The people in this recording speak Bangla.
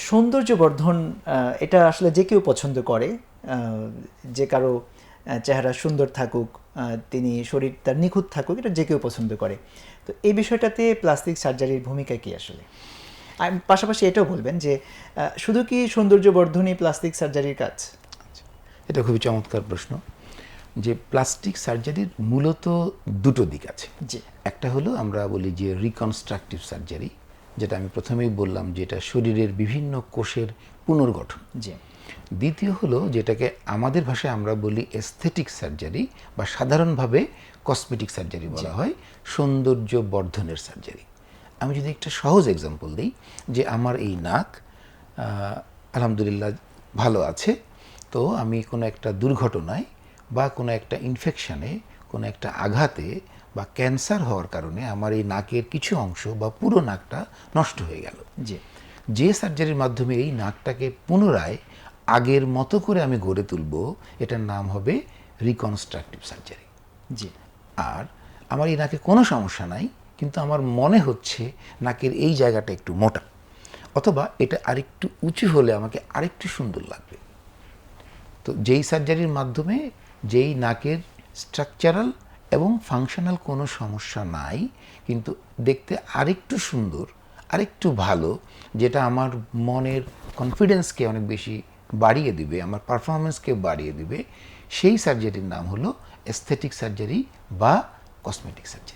সৌন্দর্যবর্ধন এটা আসলে যে কেউ পছন্দ করে, যে কারো চেহারা সুন্দর থাকুক, তিনি শরীর তার নিখুঁত থাকুক, এটা যে কেউ পছন্দ করে। তো এই বিষয়টাতে প্লাস্টিক সার্জারির ভূমিকা কি আসলে? আর পাশাপাশি এটাও বলবেন যে শুধু কি সৌন্দর্যবর্ধনই প্লাস্টিক সার্জারির কাজ? এটা খুবই চমৎকার প্রশ্ন। যে প্লাস্টিক সার্জারির মূলত দুটো দিক আছে। জি। একটা হলো আমরা বলি যে রিকনস্ট্রাকটিভ সার্জারি, যেটা আমি প্রথমেই বললাম, যেটা শরীরের বিভিন্ন কোষের পুনর্গঠন। জি। দ্বিতীয় হলো যেটাকে আমাদের ভাষায় আমরা বলি এস্থেটিক সার্জারি, বা সাধারণভাবে কসমেটিক সার্জারি বলা হয়, সৌন্দর্য বর্ধনের সার্জারি। আমি যদি একটা সহজ এক্সাম্পল দিই, যে আমার এই নাক আলহামদুলিল্লাহ ভালো আছে, তো আমি কোনো একটা দুর্ঘটনায় বা কোনো একটা ইনফেকশানে, কোনো একটা আঘাতে বা ক্যান্সার হওয়ার কারণে আমার এই নাকের কিছু অংশ বা পুরো নাকটা নষ্ট হয়ে গেল। জি। যে সার্জারির মাধ্যমে এই নাকটাকে পুনরায় আগের মতো করে আমি গড়ে তুলব, এটার নাম হবে রিকনস্ট্রাকটিভ সার্জারি। জি। আর আমার এই নাকে কোনো সমস্যা নাই, কিন্তু আমার মনে হচ্ছে নাকের এই জায়গাটা একটু মোটা, অথবা এটা আরেকটু উঁচু হলে আমাকে আরেকটু সুন্দর লাগবে। তো যেই সার্জারির মাধ্যমে যেই নাকের স্ট্রাকচারাল এবং ফাংশনাল কোনো সমস্যা নাই, কিন্তু দেখতে আরেকটু সুন্দর, আরেকটু ভালো, যেটা আমার মনের কনফিডেন্সকে অনেক বেশি বাড়িয়ে দিবে, আমার পারফরমেন্সকে বাড়িয়ে দিবে, সেই সার্জারির নাম হলো এস্থেটিক সার্জারি বা কসমেটিক সার্জারি।